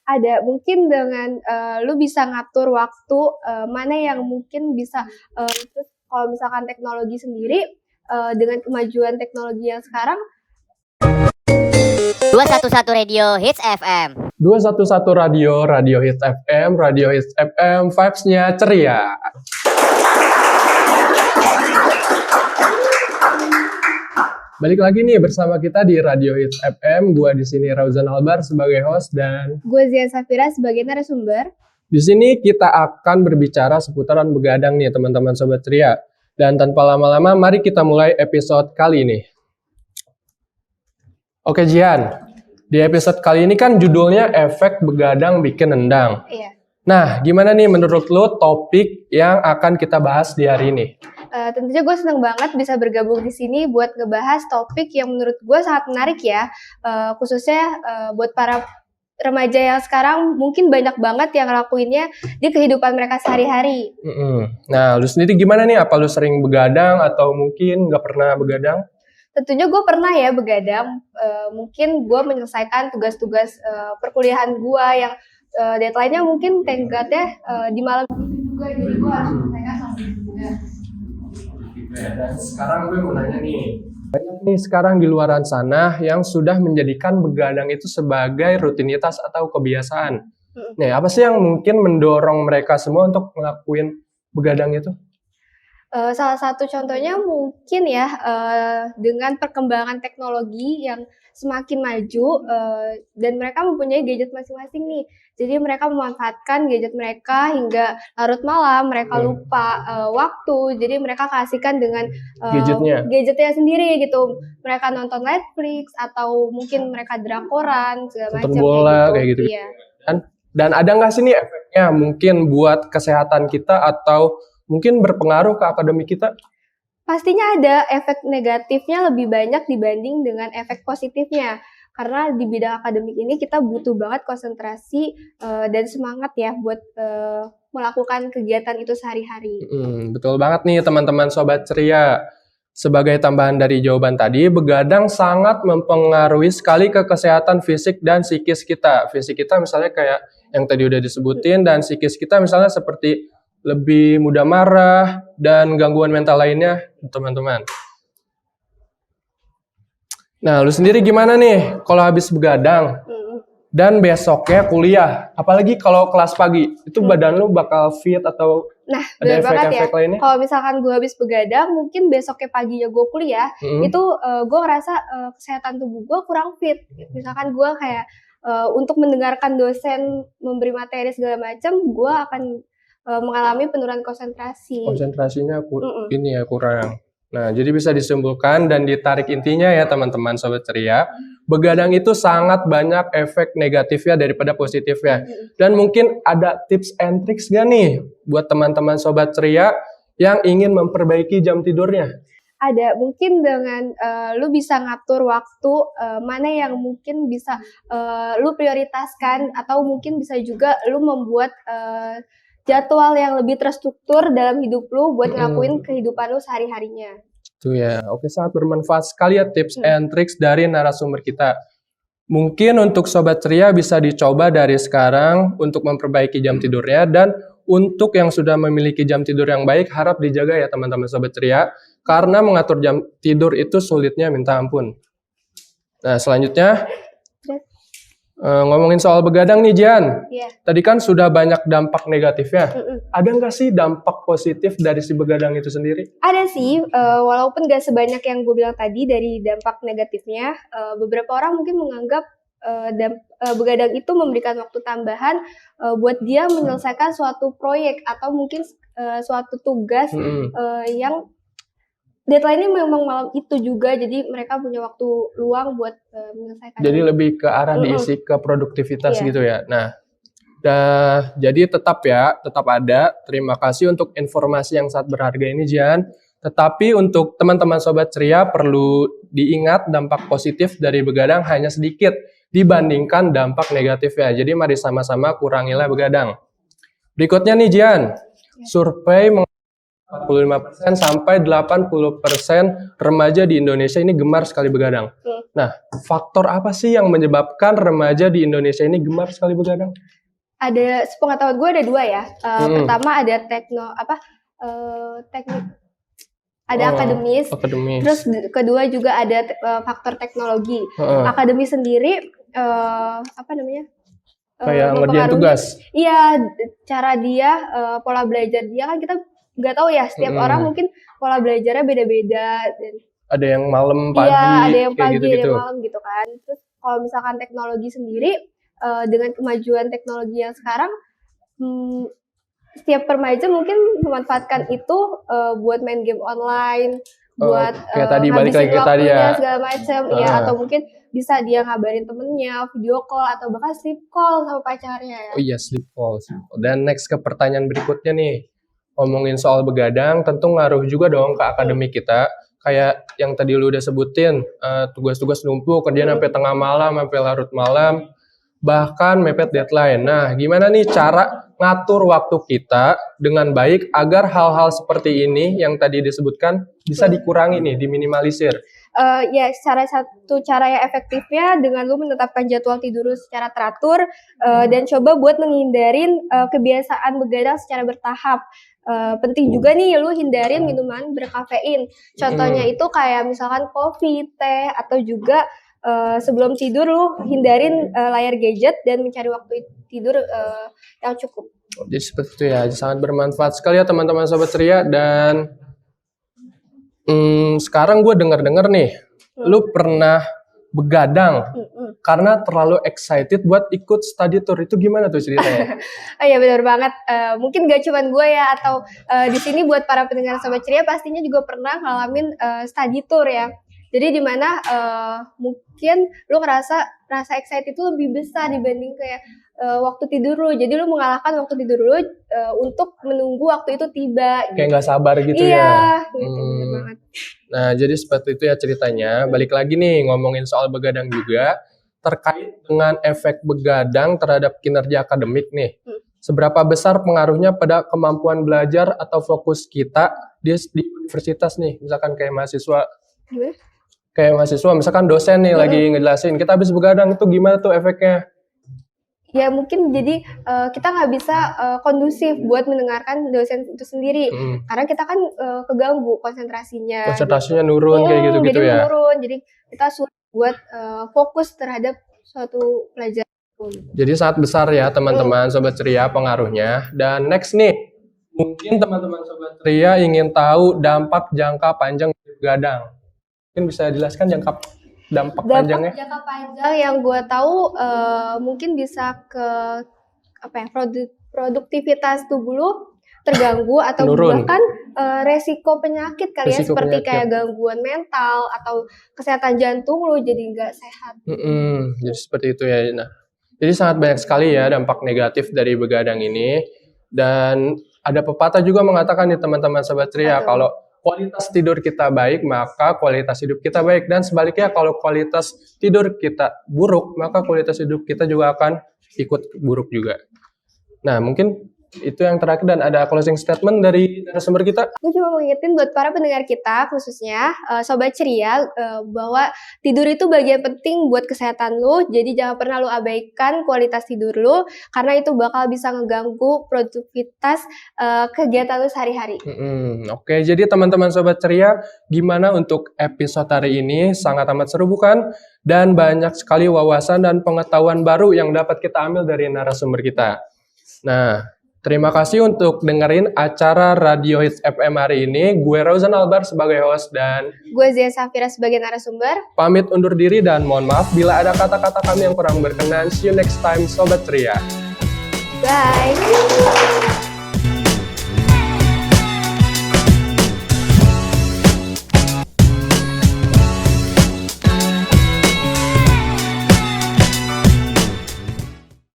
Ada, mungkin dengan, lu bisa ngatur waktu, mana yang mungkin bisa, terus kalau misalkan teknologi sendiri, dengan kemajuan teknologi yang sekarang 211 Radio Hits FM. 211 Radio, Radio Hits FM, Radio Hits FM, vibes-nya ceria. Balik lagi nih bersama kita di Radio Hits FM. Gua di sini Rauzan Albar sebagai host dan gue Zia Safira sebagai narasumber. di sini kita akan berbicara seputaran begadang nih teman-teman sobat ceria. Dan tanpa lama-lama, mari kita mulai episode kali ini. Oke Jian, di episode kali ini kan judulnya efek begadang bikin nendang. Iya. Nah, gimana nih menurut lo topik yang akan kita bahas di hari ini? Tentunya gue seneng banget bisa bergabung di sini buat ngebahas topik yang menurut gue sangat menarik ya, khususnya buat para remaja yang sekarang mungkin banyak banget yang ngelakuinnya di kehidupan mereka sehari-hari. Nah, lu sendiri gimana nih? Apa lu sering begadang atau mungkin nggak pernah begadang? Tentunya gue pernah ya begadang, mungkin gue menyelesaikan tugas-tugas perkuliahan gue yang deadline-nya mungkin tenggatnya di malam itu juga, jadi gue harus menyelesaikan sampai juga. Dan sekarang gue mau nanya nih, banyak nih sekarang di luaran sana yang sudah menjadikan begadang itu sebagai rutinitas atau kebiasaan. Nih, apa sih yang mungkin mendorong mereka semua untuk ngelakuin begadang itu? Salah satu contohnya mungkin ya, dengan perkembangan teknologi yang semakin maju, dan mereka mempunyai gadget masing-masing nih. Jadi mereka memanfaatkan gadget mereka hingga larut malam, mereka lupa waktu, jadi mereka kasihkan dengan gadgetnya sendiri gitu. Mereka nonton Netflix atau mungkin mereka drakoran segala macam. Nonton bola kayak gitu. Iya. Dan ada nggak sih nih efeknya mungkin buat kesehatan kita atau mungkin berpengaruh ke akademik kita? Pastinya ada, efek negatifnya lebih banyak dibanding dengan efek positifnya. Karena di bidang akademik ini kita butuh banget konsentrasi dan semangat ya buat melakukan kegiatan itu sehari-hari. Betul banget nih teman-teman sobat ceria. Sebagai tambahan dari jawaban tadi, begadang sangat mempengaruhi sekali ke kesehatan fisik dan psikis kita. Fisik kita misalnya kayak yang tadi udah disebutin, dan psikis kita misalnya seperti lebih mudah marah dan gangguan mental lainnya, teman-teman. Nah, lu sendiri gimana nih kalau habis begadang dan besoknya kuliah? Apalagi kalau kelas pagi, itu badan lu bakal fit atau ada efek-efek lainnya? Kalau misalkan gue habis begadang, mungkin besoknya paginya gue kuliah, itu gue ngerasa kesehatan tubuh gue kurang fit. Misalkan gue kayak untuk mendengarkan dosen memberi materi segala macam, gue akan mengalami penurunan konsentrasi. Konsentrasinya kurang. Nah, jadi bisa disimpulkan dan ditarik intinya ya teman-teman sobat ceria, begadang itu sangat banyak efek negatifnya daripada positifnya. Dan mungkin ada tips and tricks gak nih buat teman-teman sobat ceria yang ingin memperbaiki jam tidurnya? Ada, mungkin dengan lu bisa ngatur waktu mana yang mungkin bisa lu prioritaskan, atau mungkin bisa juga lu membuat jadwal yang lebih terstruktur dalam hidup lu buat ngelakuin kehidupan lu sehari-harinya. Itu ya, oke, sangat bermanfaat sekali ya tips and tricks dari narasumber kita. Mungkin untuk sobat ceria bisa dicoba dari sekarang untuk memperbaiki jam tidurnya, dan untuk yang sudah memiliki jam tidur yang baik harap dijaga ya teman-teman sobat ceria, karena mengatur jam tidur itu sulitnya minta ampun. Nah, selanjutnya ngomongin soal begadang nih Jian, tadi kan sudah banyak dampak negatifnya. Ada nggak sih dampak positif dari si begadang itu sendiri? Ada sih, walaupun nggak sebanyak yang gue bilang tadi dari dampak negatifnya. Beberapa orang mungkin menganggap begadang itu memberikan waktu tambahan buat dia menyelesaikan suatu proyek atau mungkin suatu tugas yang deadline-nya memang malam itu juga, jadi mereka punya waktu luang buat menyelesaikan. Jadi lebih ke arah diisi ke produktivitas gitu ya. Nah, jadi tetap ada. Terima kasih untuk informasi yang sangat berharga ini Jian. Tetapi untuk teman-teman sobat ceria perlu diingat dampak positif dari begadang hanya sedikit dibandingkan dampak negatifnya. Jadi mari sama-sama kurangilah begadang. Berikutnya nih Jian, survei 45% sampai 80% remaja di Indonesia ini gemar sekali begadang. Nah, faktor apa sih yang menyebabkan remaja di Indonesia ini gemar sekali begadang? Ada, sepengetahuan gue ada 2 ya. Pertama ada teknik, ada akademis. Terus kedua juga ada faktor teknologi. Akademi sendiri kayak ngerjain tugas. Iya, cara dia, pola belajar dia kan kita nggak tahu ya, setiap orang mungkin pola belajarnya beda-beda. Dan ada yang malam, pagi, iya, ada yang pagi, gitu-gitu. ada yang malam gitu kan. Terus kalau misalkan teknologi sendiri, dengan kemajuan teknologi yang sekarang, setiap remaja mungkin memanfaatkan itu buat main game online, buat kayak tadi balik lagi ke tadi ya, segala macam, ya, atau mungkin bisa dia ngabarin temennya, video call atau bahkan sleep call sama pacarnya ya. Oh iya, sleep call. Dan next ke pertanyaan berikutnya nih, ngomongin soal begadang, tentu ngaruh juga dong ke akademik kita. Kayak yang tadi lu udah sebutin, tugas-tugas numpuk, kerjaan sampai tengah malam, sampai larut malam, bahkan mepet deadline. Nah, gimana nih cara ngatur waktu kita dengan baik agar hal-hal seperti ini yang tadi disebutkan bisa dikurangi nih, diminimalisir? Ya, satu cara yang efektifnya dengan lu menetapkan jadwal tidur lu secara teratur, dan coba buat menghindarin kebiasaan begadang secara bertahap. Penting juga nih lu hindarin minuman berkafein. Contohnya itu kayak misalkan kopi, teh, atau juga sebelum tidur lu hindarin layar gadget dan mencari waktu tidur yang cukup. Jadi seperti itu ya, sangat bermanfaat sekali ya teman-teman Sobat Ceria. Dan sekarang gue denger nih, lu pernah begadang karena terlalu excited buat ikut study tour. Itu gimana tuh ceritanya? Oh iya, benar banget. Mungkin gak cuman gue ya, atau di sini buat para pendengar Sobat Ceria pastinya juga pernah ngalamin study tour ya. Jadi dimana mungkin lu rasa excited itu lebih besar dibanding kayak waktu tidur lu. Jadi lu mengalahkan waktu tidur lu untuk menunggu waktu itu tiba. Kayak nggak sabar gitu ya. Iya, gitu, bener banget. Nah, jadi seperti itu ya ceritanya. Balik lagi nih ngomongin soal begadang juga terkait dengan efek begadang terhadap kinerja akademik nih. Seberapa besar pengaruhnya pada kemampuan belajar atau fokus kita di universitas nih? Misalkan kayak mahasiswa. Misalkan dosen nih lagi ngejelasin, kita habis begadang, itu gimana tuh efeknya? Ya mungkin jadi kita nggak bisa kondusif buat mendengarkan dosen itu sendiri, karena kita kan keganggu konsentrasinya. Konsentrasinya nurun kayak gitu-gitu jadi ya. Menurun, jadi kita sulit buat fokus terhadap suatu pelajaran. Jadi sangat besar ya teman-teman Sobat Ceria pengaruhnya. Dan next nih, mungkin teman-teman Sobat Ceria ingin tahu dampak jangka panjang begadang. Mungkin bisa jelaskan dampak panjangnya? Jangka panjang yang gue tahu mungkin bisa ke produktivitas tubuh lu terganggu atau bahkan resiko penyakit kali ya, seperti kayak gangguan mental atau kesehatan jantung lu jadi nggak sehat. Jadi seperti itu ya. Nah, jadi sangat banyak sekali ya dampak negatif dari begadang ini. Dan ada pepatah juga mengatakan nih teman-teman Sobat Ceria, kalau kualitas tidur kita baik, maka kualitas hidup kita baik. Dan sebaliknya, kalau kualitas tidur kita buruk, maka kualitas hidup kita juga akan ikut buruk juga. Nah, mungkin itu yang terakhir, dan ada closing statement dari narasumber kita. Aku cuma mau ngingetin buat para pendengar kita, khususnya Sobat Ceria, bahwa tidur itu bagian penting buat kesehatan lu. Jadi jangan pernah lu abaikan kualitas tidur lu, karena itu bakal bisa ngeganggu produktivitas kegiatan lu sehari-hari. Oke, jadi teman-teman Sobat Ceria, gimana untuk episode hari ini? Sangat amat seru bukan? Dan banyak sekali wawasan dan pengetahuan baru yang dapat kita ambil dari narasumber kita. Nah, terima kasih untuk dengerin acara Radio Hits FM hari ini. Gue Rauzan Albar sebagai host dan gue Zia Safira sebagai narasumber. Pamit undur diri dan mohon maaf bila ada kata-kata kami yang kurang berkenan. See you next time Sobat Ceria. Bye.